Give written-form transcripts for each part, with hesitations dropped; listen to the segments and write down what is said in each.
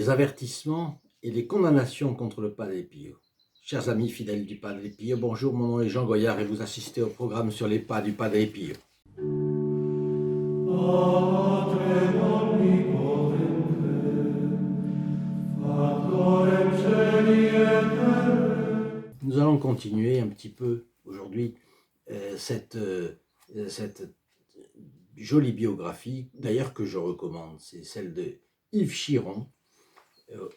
Les avertissements et les condamnations contre le Padre Pio. Chers amis fidèles du Padre Pio, bonjour, mon nom est Jean Goyard et vous assistez au programme sur les pas du Padre Pio. Patrem omnipotente, Factorem caeli et terrae. Nous allons continuer un petit peu aujourd'hui cette jolie biographie, d'ailleurs que je recommande, c'est celle de Yves Chiron,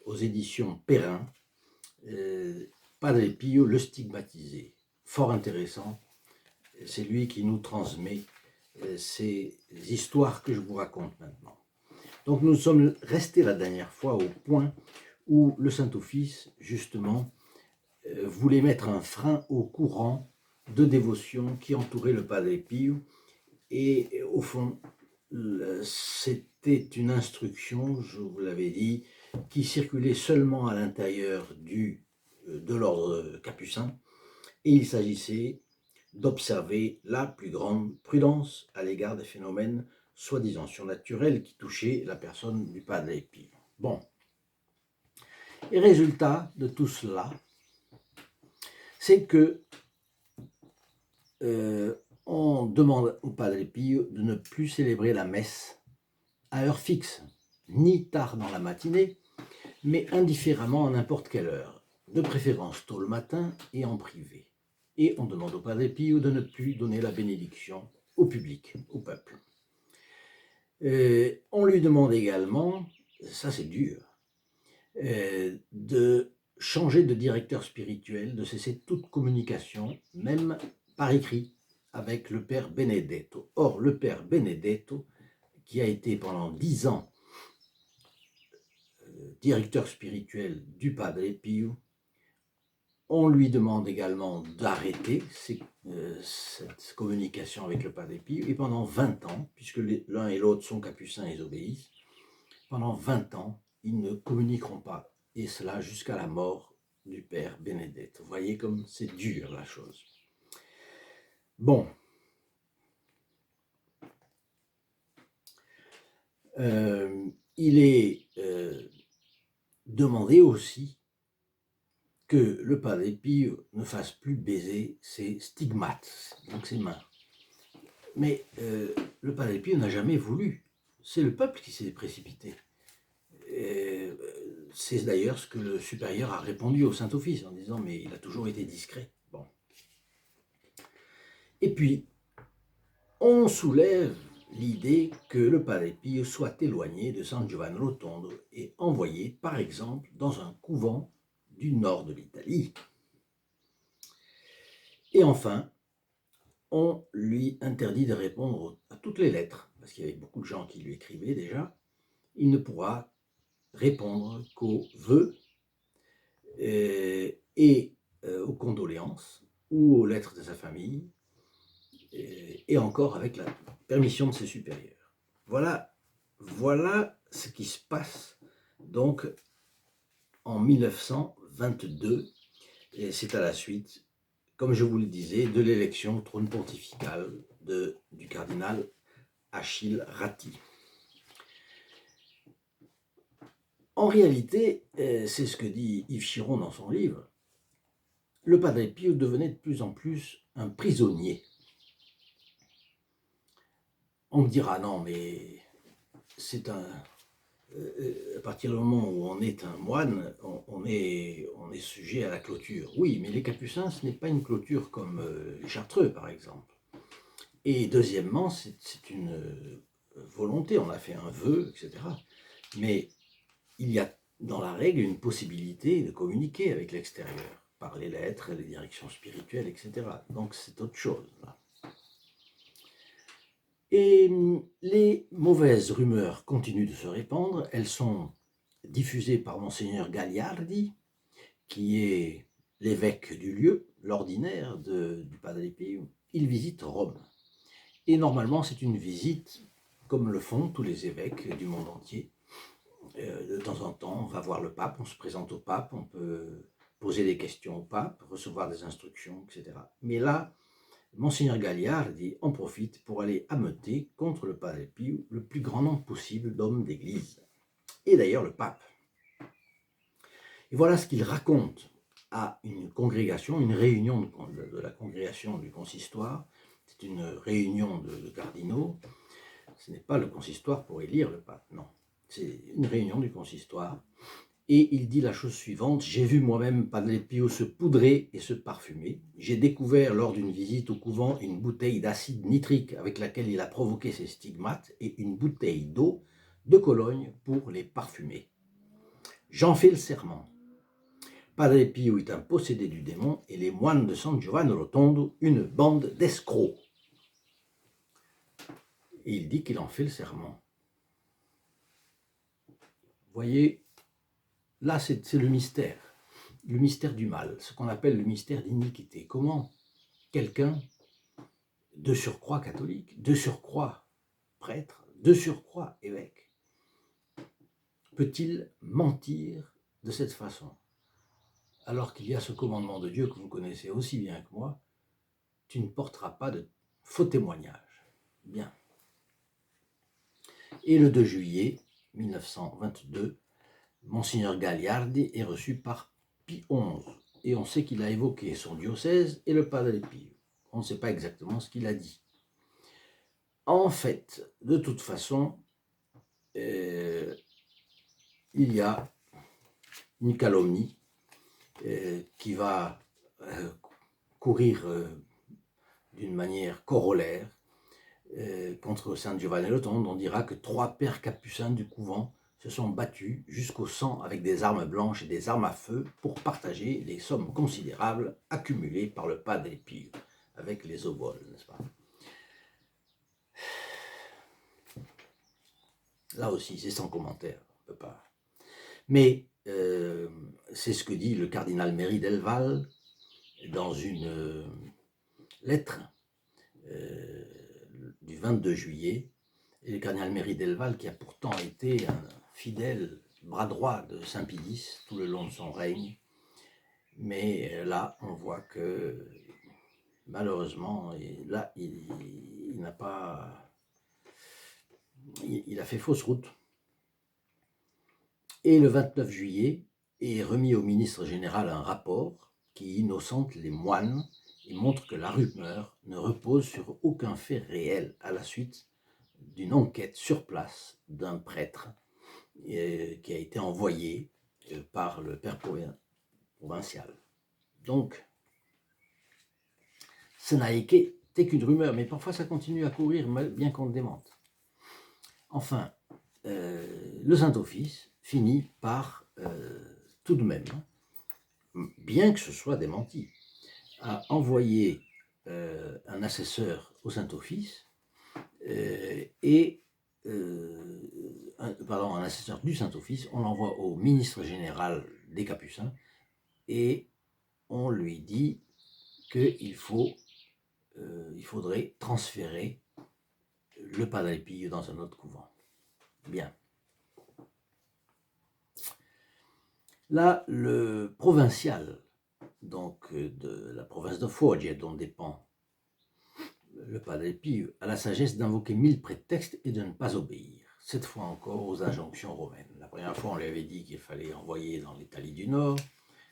aux éditions Perrin, Padre Pio le stigmatisé. Fort intéressant, c'est lui qui nous transmet ces histoires que je vous raconte maintenant. Donc nous sommes restés la dernière fois au point où le Saint-Office, justement, voulait mettre un frein au courant de dévotion qui entourait le Padre Pio. Et au fond, c'était une instruction, je vous l'avais dit, qui circulait seulement à l'intérieur de l'ordre capucin. Et il s'agissait d'observer la plus grande prudence à l'égard des phénomènes soi-disant surnaturels qui touchaient la personne du Padre Pio. Bon. Et résultat de tout cela, c'est que on demande au Padre Pio de ne plus célébrer la messe à heure fixe, ni tard dans la matinée, mais indifféremment à n'importe quelle heure, de préférence tôt le matin et en privé. Et on demande au Padre Pio de ne plus donner la bénédiction au public, au peuple. On lui demande également, ça c'est dur, de changer de directeur spirituel, de cesser toute communication, même par écrit, avec le père Benedetto. Or, le père Benedetto, qui a été pendant 10 ans directeur spirituel du Padre Pio, on lui demande également d'arrêter cette communication avec le Padre Pio, et pendant 20 ans, puisque l'un et l'autre sont capucins et obéissent, pendant 20 ans, ils ne communiqueront pas, et cela jusqu'à la mort du père Benedetto. Vous voyez comme c'est dur la chose. Bon. Il est demandé aussi que le Padre Pio ne fasse plus baiser ses stigmates, donc ses mains. Mais le Padre Pio n'a jamais voulu. C'est le peuple qui s'est précipité. C'est d'ailleurs ce que le supérieur a répondu au Saint-Office en disant « mais il a toujours été discret ». Bon. Et puis, on soulève l'idée que le Padre Pio soit éloigné de San Giovanni Rotondo et envoyé, par exemple, dans un couvent du nord de l'Italie. Et enfin, on lui interdit de répondre à toutes les lettres, parce qu'il y avait beaucoup de gens qui lui écrivaient déjà. Il ne pourra répondre qu'aux vœux et aux condoléances ou aux lettres de sa famille, et encore avec la permission de ses supérieurs. Voilà ce qui se passe donc en 1922, et c'est à la suite, comme je vous le disais, de l'élection au trône pontifical du cardinal Achille Ratti. En réalité, c'est ce que dit Yves Chiron dans son livre, le Padre Pio devenait de plus en plus un prisonnier. On me dira, non, mais c'est à partir du moment où on est un moine, on est sujet à la clôture. Oui, mais les capucins, ce n'est pas une clôture comme les chartreux, par exemple. Et deuxièmement, c'est une volonté, on a fait un vœu, etc. Mais il y a dans la règle une possibilité de communiquer avec l'extérieur, par les lettres, les directions spirituelles, etc. Donc c'est autre chose, là. Et les mauvaises rumeurs continuent de se répandre. Elles sont diffusées par Monseigneur Gagliardi, qui est l'évêque du lieu, l'ordinaire du Padre Pio. Il visite Rome. Et normalement, c'est une visite comme le font tous les évêques du monde entier. De temps en temps, on va voir le pape, on se présente au pape, on peut poser des questions au pape, recevoir des instructions, etc. Mais là, Monseigneur Gagliardi en profite pour aller ameuter contre le Padre Pio le plus grand nombre possible d'hommes d'église. Et d'ailleurs le pape. Et voilà ce qu'il raconte à une congrégation, une réunion de la congrégation du consistoire. C'est une réunion de cardinaux. Ce n'est pas le consistoire pour élire le pape, non. C'est une réunion du consistoire. Et il dit la chose suivante: j'ai vu moi-même Padre Pio se poudrer et se parfumer. J'ai découvert lors d'une visite au couvent une bouteille d'acide nitrique avec laquelle il a provoqué ses stigmates et une bouteille d'eau de Cologne pour les parfumer. J'en fais le serment. Padre Pio est un possédé du démon et les moines de San Giovanni Rotondo une bande d'escrocs. Et il dit qu'il en fait le serment. Vous voyez, là c'est le mystère du mal, ce qu'on appelle le mystère d'iniquité. Comment quelqu'un de surcroît catholique, de surcroît prêtre, de surcroît évêque, peut-il mentir de cette façon, alors qu'il y a ce commandement de Dieu que vous connaissez aussi bien que moi: tu ne porteras pas de faux témoignages. Bien. Et le 2 juillet 1922, Monseigneur Gagliardi est reçu par Pie XI, et on sait qu'il a évoqué son diocèse et le Padre Pio. On ne sait pas exactement ce qu'il a dit. En fait, de toute façon, il y a une calomnie qui va courir d'une manière corollaire contre San Giovanni Rotondo. On dira que 3 pères capucins du couvent se sont battus jusqu'au sang avec des armes blanches et des armes à feu pour partager les sommes considérables accumulées par le Padre Pio avec les oboles, n'est-ce pas? Là aussi, c'est sans commentaire, on peut pas. Mais c'est ce que dit le cardinal Méry del Val dans une lettre du 22 juillet. Et le cardinal Méry del Val, qui a pourtant été un fidèle bras droit de Saint Pie X tout le long de son règne, mais là, on voit que malheureusement, là, il n'a pas... Il a fait fausse route. Et le 29 juillet est remis au ministre général un rapport qui innocente les moines et montre que la rumeur ne repose sur aucun fait réel à la suite d'une enquête sur place d'un prêtre qui a été envoyé par le père provincial. Donc, ce n'a été qu'une rumeur, mais parfois ça continue à courir bien qu'on le démente. Enfin, le Saint-Office finit par, tout de même, bien que ce soit démenti, à envoyer un assesseur au Saint-Office un assesseur du Saint-Office, on l'envoie au ministre général des Capucins et on lui dit qu'il faudrait transférer le Padre Pio dans un autre couvent. Bien. Là, le provincial, donc de la province de Foggia, dont dépend le Padre Pio, a la sagesse d'invoquer 1000 prétextes et de ne pas obéir, cette fois encore aux injonctions romaines. La première fois, on lui avait dit qu'il fallait envoyer dans l'Italie du Nord,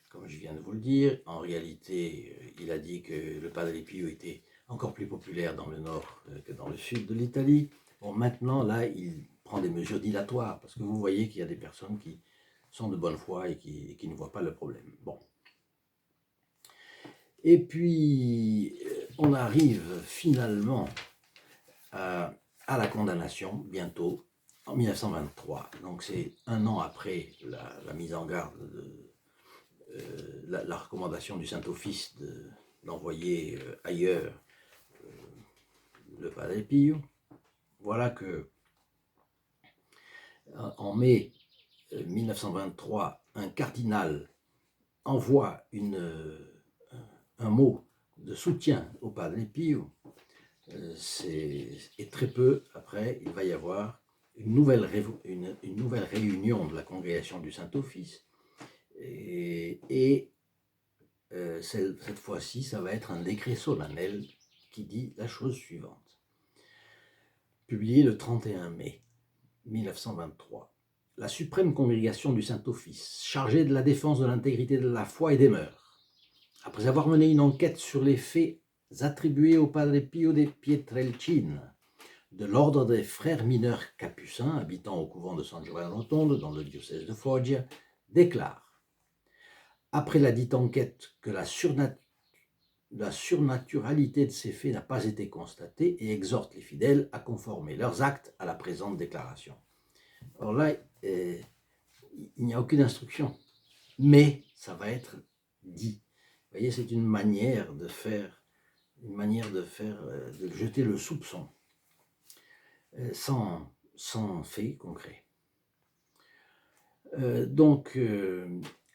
comme je viens de vous le dire. En réalité, il a dit que le Padre Pio était encore plus populaire dans le nord que dans le sud de l'Italie. Bon, maintenant, là, il prend des mesures dilatoires, parce que vous voyez qu'il y a des personnes qui sont de bonne foi et qui ne voient pas le problème. Bon. Et puis, on arrive finalement à la condamnation, bientôt, en 1923. Donc c'est un an après la mise en garde, la recommandation du Saint-Office d'envoyer ailleurs le Padre Pio. Voilà que, en mai 1923, un cardinal envoie un mot de soutien au Padre Pio. Et très peu après, il va y avoir une nouvelle réunion de la congrégation du Saint-Office. Et cette fois-ci, ça va être un décret solennel qui dit la chose suivante. Publié le 31 mai 1923. la suprême congrégation du Saint-Office, chargée de la défense de l'intégrité de la foi et des mœurs, après avoir mené une enquête sur les faits attribués au Padre Pio de Pietrelcina, de l'ordre des frères mineurs capucins habitant au couvent de San Giovanni Rotondo dans le diocèse de Foggia, déclare, après la dite enquête, que la surnaturalité de ces faits n'a pas été constatée et exhorte les fidèles à conformer leurs actes à la présente déclaration. Alors là, il n'y a aucune instruction, mais ça va être dit. Vous voyez, c'est une manière de jeter le soupçon, sans fait concret. Donc,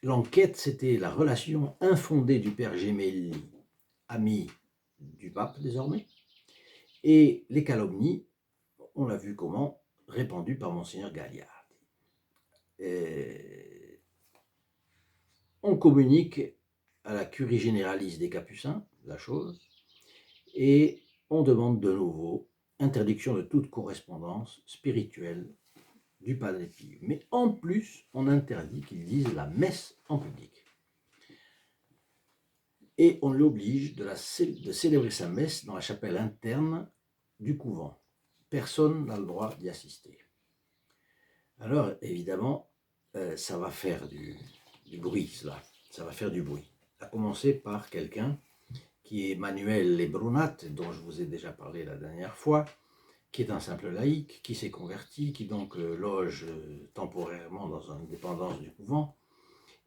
l'enquête, c'était la relation infondée du père Gemelli, ami du pape désormais, et les calomnies, on l'a vu comment, répandues par Monseigneur Gagliardi. On communique à la curie généraliste des Capucins la chose, et on demande de nouveau interdiction de toute correspondance spirituelle du Padre Pio. Mais en plus, on interdit qu'ils disent la messe en public. Et on l'oblige de célébrer sa messe dans la chapelle interne du couvent. Personne n'a le droit d'y assister. Alors, évidemment, ça va faire du bruit, cela. Ça va faire du bruit. À commencer par quelqu'un qui est Manuel Brunat, dont je vous ai déjà parlé la dernière fois, qui est un simple laïc, qui s'est converti, qui donc loge temporairement dans une dépendance du couvent,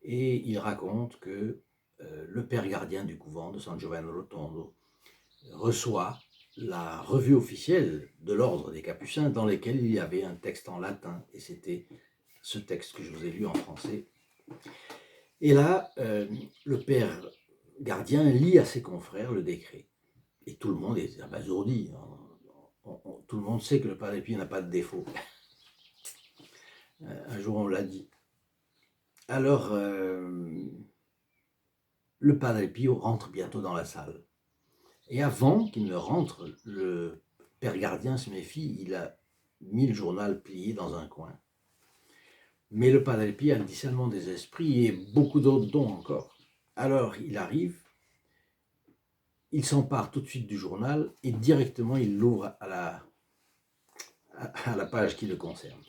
et il raconte que le père gardien du couvent de San Giovanni Rotondo reçoit la revue officielle de l'ordre des Capucins dans laquelle il y avait un texte en latin, et c'était ce texte que je vous ai lu en français. Et là, le père gardien lit à ses confrères le décret, et tout le monde est abasourdi. Tout le monde sait que le Padre Pio n'a pas de défaut. Un jour, on l'a dit. Alors, le Padre Pio rentre bientôt dans la salle. Et avant qu'il ne rentre, le père gardien se méfie, il a mis le journal plié dans un coin. Mais le Padre Pio a le discernement des esprits et beaucoup d'autres dons encore. Alors, il arrive, il s'empare tout de suite du journal et directement il l'ouvre à la page qui le concerne.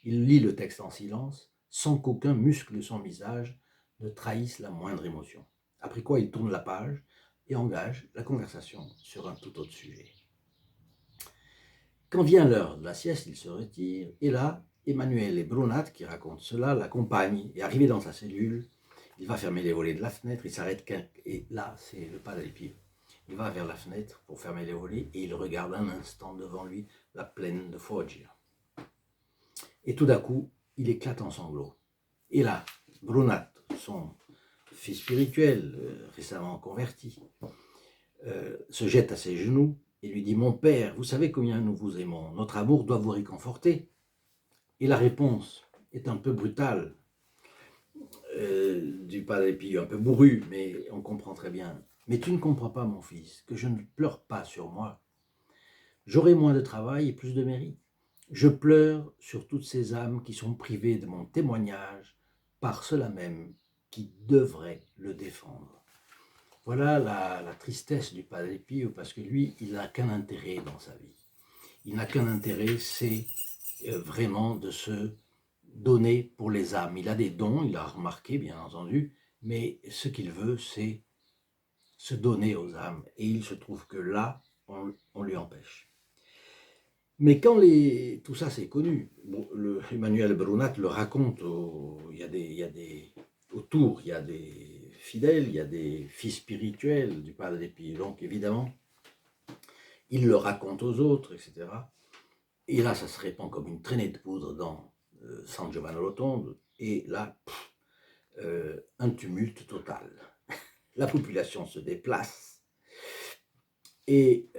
Il lit le texte en silence, sans qu'aucun muscle de son visage ne trahisse la moindre émotion. Après quoi, il tourne la page et engage la conversation sur un tout autre sujet. Quand vient l'heure de la sieste, il se retire, et là, Emmanuel Brunat, qui raconte cela, l'accompagne, et arrivé dans sa cellule, il va fermer les volets de la fenêtre, il s'arrête, et là, c'est le Padre Pio. Il va vers la fenêtre pour fermer les volets, et il regarde un instant devant lui la plaine de Foggia. Et tout d'un coup, il éclate en sanglots. Et là, Brunat, son fils spirituel, récemment converti, se jette à ses genoux et lui dit « Mon père, vous savez combien nous vous aimons, notre amour doit vous réconforter ». Et la réponse est un peu brutale du Padre Pio, un peu bourru, mais on comprend très bien. « Mais tu ne comprends pas, mon fils, que je ne pleure pas sur moi. J'aurai moins de travail et plus de mérite. Je pleure sur toutes ces âmes qui sont privées de mon témoignage par ceux-là même qui devraient le défendre. » Voilà la tristesse du Padre Pio, parce que lui, il n'a qu'un intérêt dans sa vie. Il n'a qu'un intérêt, c'est vraiment de se donner pour les âmes. Il a des dons, il a remarqué, bien entendu, mais ce qu'il veut, c'est se donner aux âmes. Et il se trouve que là, on lui empêche. Mais quand tout ça c'est connu, Emmanuel Brunat le raconte, autour, il y a des fidèles, il y a des fils spirituels du Padre Pio, donc évidemment, il le raconte aux autres, etc. Et là, ça se répand comme une traînée de poudre dans San Giovanni Rotondo, et là, un tumulte total. La population se déplace, et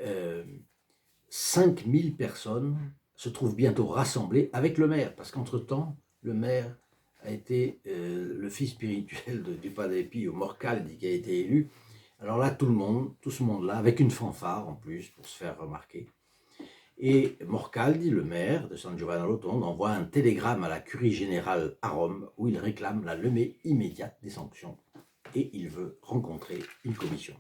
5000 personnes se trouvent bientôt rassemblées avec le maire, parce qu'entre-temps, le maire a été le fils spirituel du Padre Pio, Morcaldi, qui a été élu. Alors là, tout ce monde-là, avec une fanfare en plus, pour se faire remarquer. Et Morcaldi, le maire de San Giovanni Rotondo, envoie un télégramme à la curie générale à Rome où il réclame la levée immédiate des sanctions et il veut rencontrer une commission.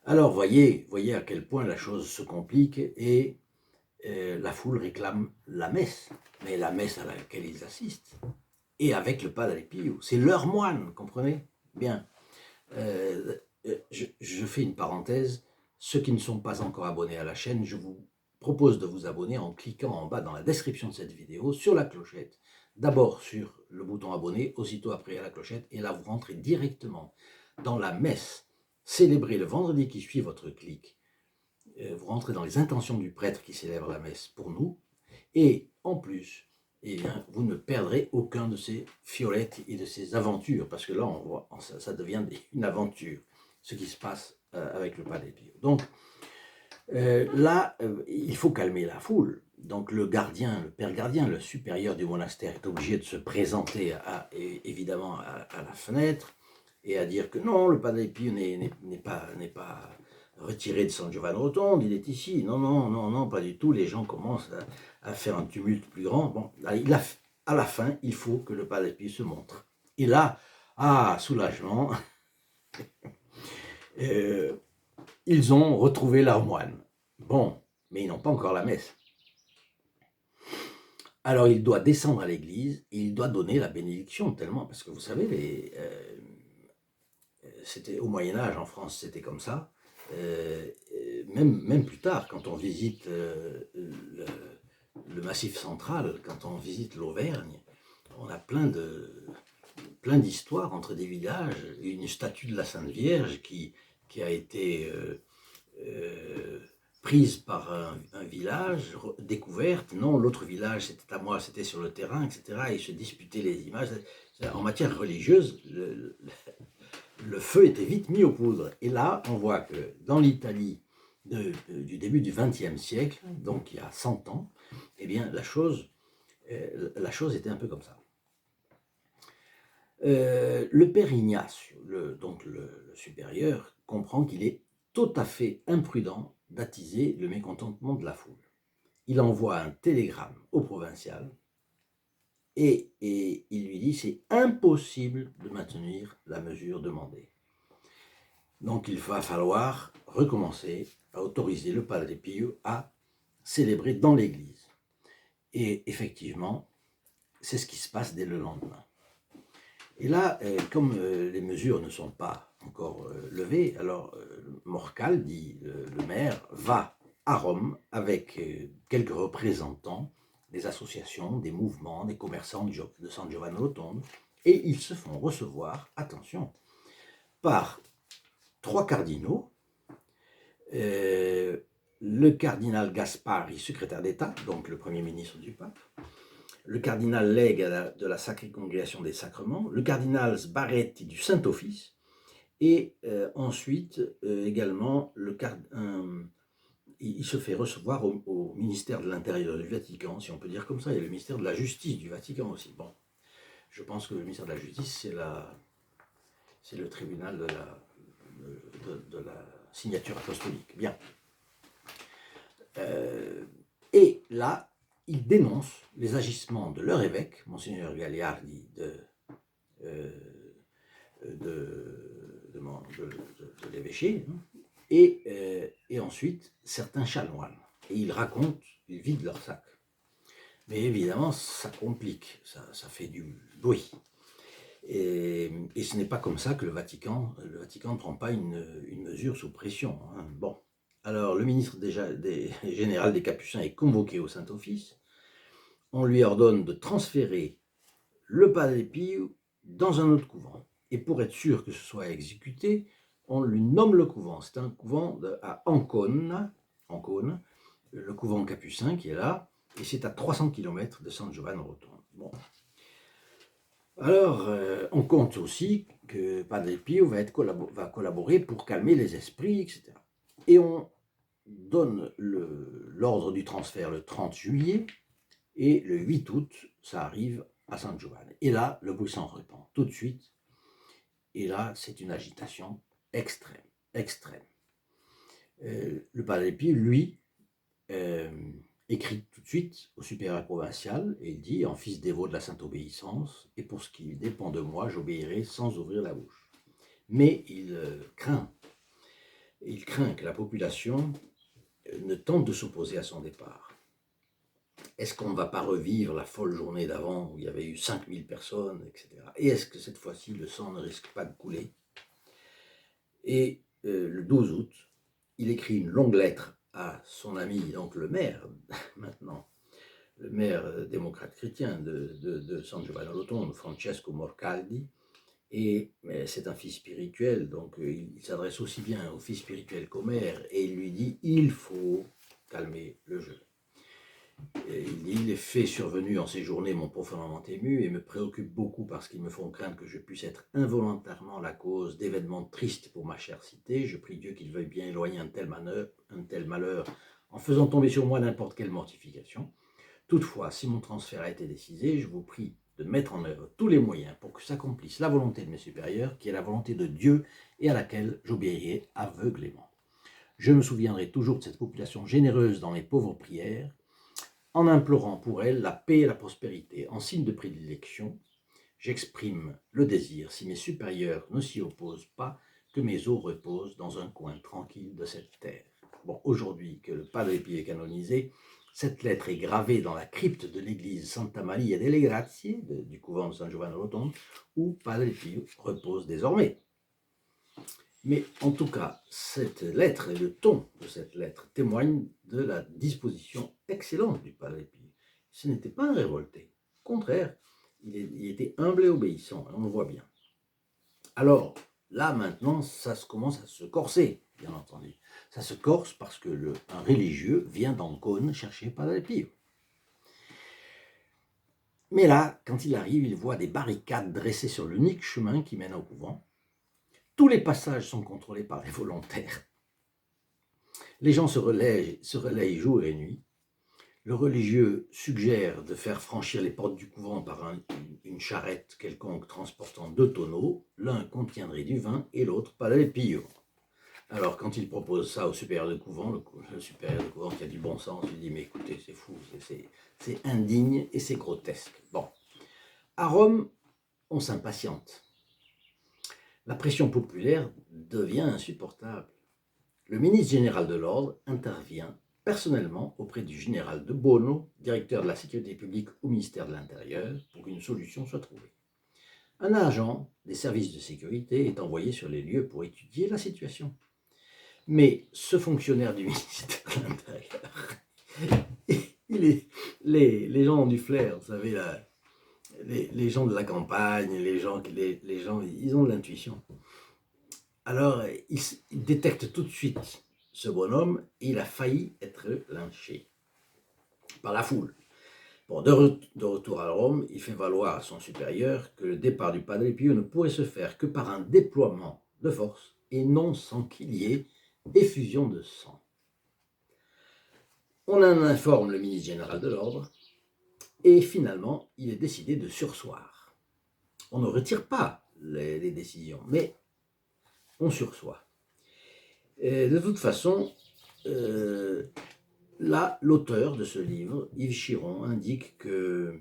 Alors voyez à quel point la chose se complique et la foule réclame la messe, mais la messe à laquelle ils assistent, et avec le Padre Pio. C'est leur moine, comprenez? Bien. Je fais une parenthèse. Ceux qui ne sont pas encore abonnés à la chaîne, je vous propose de vous abonner en cliquant en bas dans la description de cette vidéo sur la clochette. D'abord sur le bouton abonner, aussitôt après à la clochette, et là vous rentrez directement dans la messe célébrée le vendredi qui suit votre clic. Vous rentrez dans les intentions du prêtre qui célèbre la messe pour nous, et en plus, eh bien, vous ne perdrez aucun de ces fiolettes et de ces aventures, parce que là, on voit, ça devient une aventure, ce qui se passe avec le Padre Pio. Donc, là, il faut calmer la foule. Donc, le gardien, le père gardien, le supérieur du monastère est obligé de se présenter évidemment à la fenêtre et à dire que non, le Padre Pio n'est pas retiré de San Giovanni Rotondo, il est ici. Non, non, non, non, pas du tout. Les gens commencent à faire un tumulte plus grand. Bon, à la fin, il faut que le Padre Pio se montre. Et là, soulagement, ils ont retrouvé leur moine. Bon, mais ils n'ont pas encore la messe. Alors il doit descendre à l'église et il doit donner la bénédiction tellement, parce que vous savez, c'était au Moyen-Âge en France, c'était comme ça. Même plus tard, quand on visite le Massif central, quand on visite l'Auvergne, on a plein d'histoires entre des villages. Une statue de la Sainte Vierge qui a été prise par un village, découverte. Non, l'autre village, c'était à moi, c'était sur le terrain, etc. Et se disputaient les images. En matière religieuse, le feu était vite mis aux poudres. Et là, on voit que dans l'Italie du début du XXe siècle, donc il y a 100 ans, eh bien, la chose était un peu comme ça. Le père Ignacio, donc le supérieur, comprend qu'il est tout à fait imprudent d'attiser le mécontentement de la foule. Il envoie un télégramme au provincial et il lui dit c'est impossible de maintenir la mesure demandée. Donc il va falloir recommencer à autoriser le Padre Pio à célébrer dans l'église. Et effectivement, c'est ce qui se passe dès le lendemain. Et là, comme les mesures ne sont pas encore levées, alors Morcal, dit le maire, va à Rome avec quelques représentants des associations, des mouvements, des commerçants de San Giovanni Rotondo, et ils se font recevoir, attention, par 3 cardinaux, le cardinal Gaspari, secrétaire d'État, donc le premier ministre du pape, le cardinal Legue de la Sacrée Congrégation des Sacrements, le cardinal Sbarretti du Saint-Office, et ensuite également il se fait recevoir au ministère de l'Intérieur du Vatican, si on peut dire comme ça, et le ministère de la Justice du Vatican aussi. Bon, je pense que le ministère de la Justice, c'est le tribunal de la signature apostolique. Bien. Et là, il dénonce les agissements de leur évêque, Monseigneur Gagliardi de l'évêché, et ensuite certains chanoines. Et ils racontent, ils vident leur sac. Mais évidemment, ça complique, ça fait du bruit. Et ce n'est pas comme ça que le Vatican ne prend pas une mesure sous pression. Hein. Bon. Alors, le ministre général des Capucins est convoqué au Saint-Office. On lui ordonne de transférer le Padre Pio dans un autre couvent. Et pour être sûr que ce soit exécuté, on lui nomme le couvent. C'est un couvent à Ancône, le couvent capucin qui est là, et c'est à 300 km de San Giovanni Rotondo. Bon. Alors, on compte aussi que Padre Pio va collaborer pour calmer les esprits, etc. Et on donne l'ordre du transfert le 30 juillet, et le 8 août, ça arrive à San Giovanni. Et là, le bruit s'en répand tout de suite. Et là, c'est une agitation extrême. Le Padre Pio, lui, euh, écrit tout de suite au supérieur provincial et il dit, en fils dévot de la sainte obéissance, et pour ce qui dépend de moi, j'obéirai sans ouvrir la bouche. Mais il craint que la population ne tente de s'opposer à son départ. Est-ce qu'on ne va pas revivre la folle journée d'avant où il y avait eu 5000 personnes, etc. Et est-ce que cette fois-ci, le sang ne risque pas de couler? Et le 12 août, il écrit une longue lettre à son ami, donc le maire, maintenant, le maire démocrate chrétien de San Giovanni Rotondo, Francesco Morcaldi, et c'est un fils spirituel, donc il s'adresse aussi bien au fils spirituel qu'au maire, et il lui dit, il faut calmer le jeu. Et il dit, les faits survenus en ces journées m'ont profondément ému et me préoccupent beaucoup parce qu'ils me font craindre que je puisse être involontairement la cause d'événements tristes pour ma chère cité. Je prie Dieu qu'il veuille bien éloigner un tel malheur en faisant tomber sur moi n'importe quelle mortification. Toutefois, si mon transfert a été décidé, je vous prie de mettre en œuvre tous les moyens pour que s'accomplisse la volonté de mes supérieurs, qui est la volonté de Dieu et à laquelle j'obéirai aveuglément. Je me souviendrai toujours de cette population généreuse dans mes pauvres prières, en implorant pour elle la paix et la prospérité. En signe de prédilection, j'exprime le désir, si mes supérieurs ne s'y opposent pas, que mes os reposent dans un coin tranquille de cette terre. Bon, aujourd'hui que le Padre Pio est canonisé, cette lettre est gravée dans la crypte de l'église Santa Maria delle Grazie du couvent de San Giovanni Rotondo, où Padre Pio repose désormais. Mais en tout cas, cette lettre et le ton de cette lettre témoignent de la disposition excellente du Padre Pio. Ce n'était pas un révolté. Au contraire, il était humble et obéissant, on le voit bien. Alors, là maintenant, ça commence à se corser, bien entendu. Ça se corse parce que un religieux vient d'Ancône chercher Padre Pio. Mais là, quand il arrive, il voit des barricades dressées sur l'unique chemin qui mène au couvent. Tous les passages sont contrôlés par les volontaires. Les gens se relayent jour et nuit. Le religieux suggère de faire franchir les portes du couvent par une charrette quelconque transportant 2 tonneaux. L'un contiendrait du vin et l'autre Padre Pio. Alors, quand il propose ça au supérieur de couvent, le supérieur de couvent qui a du bon sens, il dit « Mais écoutez, c'est fou, c'est indigne et c'est grotesque. » Bon, à Rome, on s'impatiente. La pression populaire devient insupportable. Le ministre général de l'ordre intervient personnellement auprès du général de Bono, directeur de la sécurité publique au ministère de l'Intérieur, pour qu'une solution soit trouvée. Un agent des services de sécurité est envoyé sur les lieux pour étudier la situation. Mais ce fonctionnaire du ministère de l'Intérieur, les gens ont du flair, vous savez, les gens de la campagne, les gens, ils ont de l'intuition. Alors, il détecte tout de suite ce bonhomme et il a failli être lynché par la foule. Bon, de retour à Rome, il fait valoir à son supérieur que le départ du Padre Pio ne pourrait se faire que par un déploiement de force et non sans qu'il y ait effusion de sang. On en informe le ministre général de l'ordre et finalement, il est décidé de surseoir. On ne retire pas les décisions, mais on sursoit. Et de toute façon, là, l'auteur de ce livre, Yves Chiron, indique que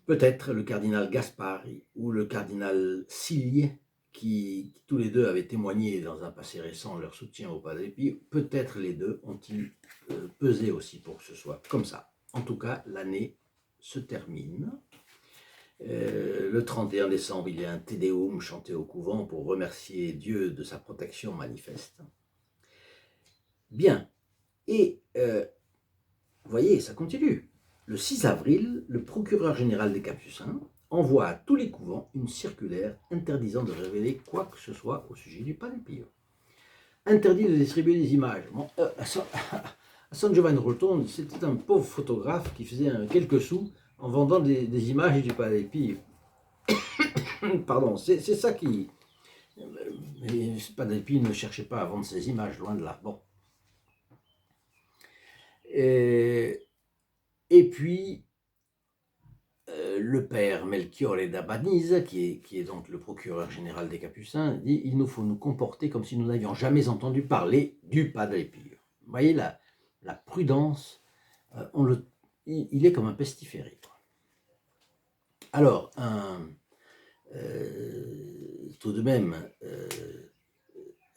peut-être le cardinal Gaspari ou le cardinal Sillier, qui tous les deux avaient témoigné dans un passé récent leur soutien au Padre Pio, peut-être les deux ont-ils pesé aussi pour que ce soit comme ça. En tout cas, l'année se termine. Le 31 décembre, il y a un Te Deum chanté au couvent pour remercier Dieu de sa protection manifeste. Bien, et vous voyez, ça continue. Le 6 avril, le procureur général des Capucins envoie à tous les couvents une circulaire interdisant de révéler quoi que ce soit au sujet du Padre Pio. Interdit de distribuer des images. Bon, à San Giovanni Rotondo, c'était un pauvre photographe qui faisait quelques sous en vendant des images du Padre Pio. Pardon, c'est ça qui... Mais Padre Pio ne cherchait pas à vendre ses images, loin de là. Bon. Et puis, le père Melchiorre d'Abbanise, qui est donc le procureur général des Capucins, dit « Il nous faut nous comporter comme si nous n'avions jamais entendu parler du Padre Pio ». Vous voyez là, la prudence, il est comme un pestiféré. Alors, tout de même,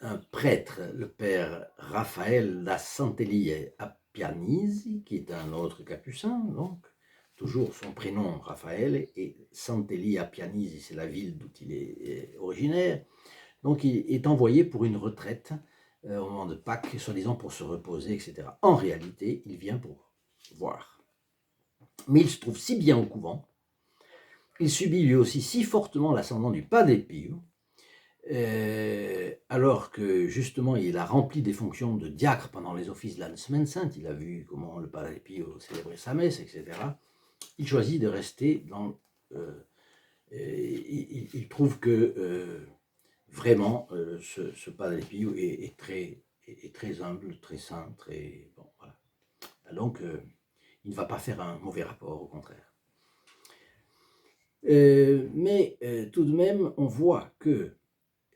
un prêtre, le père Raphaël da Santelli a Pianisi, qui est un autre capucin, donc, toujours son prénom Raphaël, et Santelli a Pianisi, c'est la ville d'où il est originaire. Donc il est envoyé pour une retraite au moment de Pâques, soi-disant pour se reposer, etc. En réalité, il vient pour voir. Mais il se trouve si bien au couvent, il subit lui aussi si fortement l'ascendant du Padre Pio, alors que justement il a rempli des fonctions de diacre pendant les offices de la Semaine Sainte, il a vu comment le Padre Pio célébrait sa messe, etc. Il choisit de rester dans... il trouve que vraiment ce Padre Pio est très humble, très saint, très... Bon, voilà. Donc il ne va pas faire un mauvais rapport, au contraire. Mais tout de même, on voit que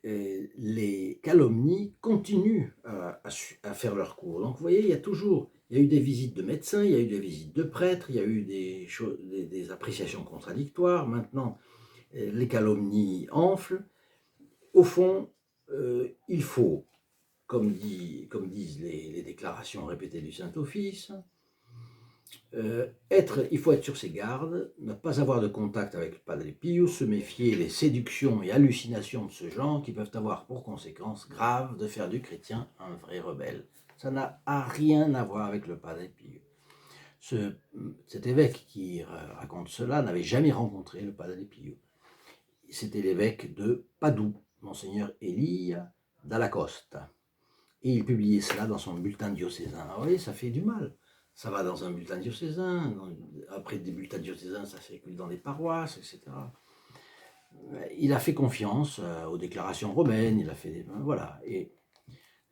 les calomnies continuent à faire leur cours. Donc vous voyez, il y a eu des visites de médecins, il y a eu des visites de prêtres, il y a eu des appréciations contradictoires. Maintenant, les calomnies enflent. Au fond, il faut, comme disent les déclarations répétées du Saint-Office, il faut être sur ses gardes, ne pas avoir de contact avec le Padre Pio, se méfier des séductions et hallucinations de ce genre qui peuvent avoir pour conséquence grave de faire du chrétien un vrai rebelle. Ça n'a rien à voir avec le Padre Pio. Cet évêque qui raconte cela n'avait jamais rencontré le Padre Pio. C'était l'évêque de Padoue, Monseigneur Elia Dalla Costa. Et il publiait cela dans son bulletin diocésain. Vous voyez, ça fait du mal. Ça va dans un bulletin diocésain, après des bulletins diocésains, ça circule dans les paroisses, etc. Il a fait confiance aux déclarations romaines, il a fait voilà. Et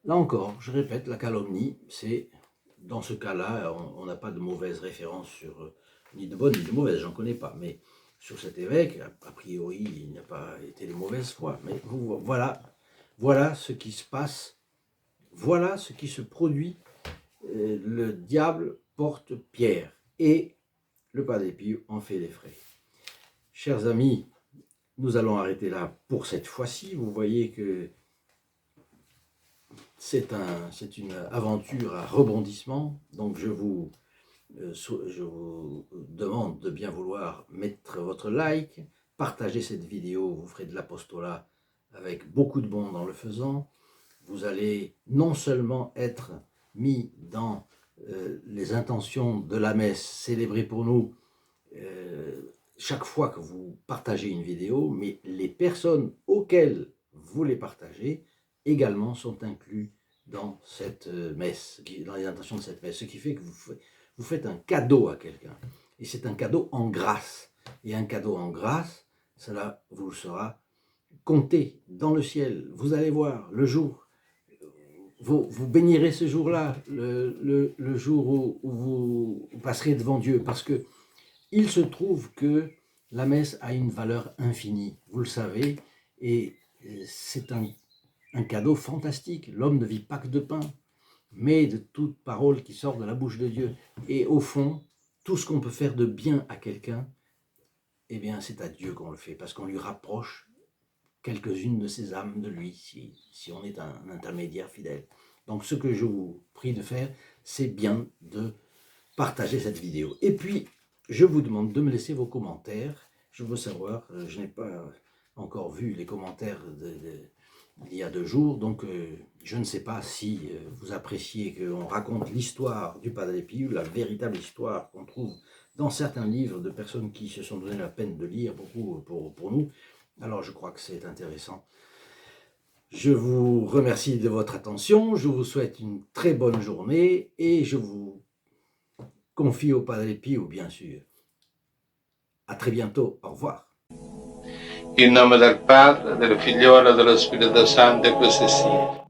là encore, je répète, la calomnie, c'est, dans ce cas-là, on n'a pas de mauvaise référence sur, ni de bonne ni de mauvaise, j'en connais pas, mais sur cet évêque, a priori, il n'a pas été de mauvaise foi. Mais voilà ce qui se passe, voilà ce qui se produit. Le diable porte pierre et le Padre Pio en fait les frais. Chers amis, nous allons arrêter là pour cette fois-ci. Vous voyez que c'est une aventure à rebondissement. Donc je vous demande de bien vouloir mettre votre like, partager cette vidéo, vous ferez de l'apostolat avec beaucoup de bon dans le faisant. Vous allez non seulement être mis dans les intentions de la messe célébrée pour nous chaque fois que vous partagez une vidéo, mais les personnes auxquelles vous les partagez également sont inclus dans cette messe, dans les intentions de cette messe, ce qui fait que vous faites un cadeau à quelqu'un, et c'est un cadeau en grâce, et un cadeau en grâce, cela vous sera compté dans le ciel. Vous allez voir, le jour, vous bénirez ce jour-là, le jour où vous passerez devant Dieu, parce que il se trouve que la messe a une valeur infinie, vous le savez, et c'est un cadeau fantastique. L'homme ne vit pas que de pain, mais de toute parole qui sort de la bouche de Dieu. Et au fond, tout ce qu'on peut faire de bien à quelqu'un, eh bien c'est à Dieu qu'on le fait, parce qu'on lui rapproche quelques-unes de ses âmes de lui, si on est un intermédiaire fidèle. Donc ce que je vous prie de faire, c'est bien de partager cette vidéo. Et puis, je vous demande de me laisser vos commentaires. Je veux savoir, je n'ai pas encore vu les commentaires d'il y a 2 jours, donc je ne sais pas si vous appréciez qu'on raconte l'histoire du Padre Pio, la véritable histoire qu'on trouve dans certains livres de personnes qui se sont donné la peine de lire beaucoup pour nous. Alors je crois que c'est intéressant. Je vous remercie de votre attention, je vous souhaite une très bonne journée et je vous confie au Padre Pio, bien sûr. À très bientôt, au revoir. In nome del Padre, del Figliolo e dello Spirito Santo, e così sia.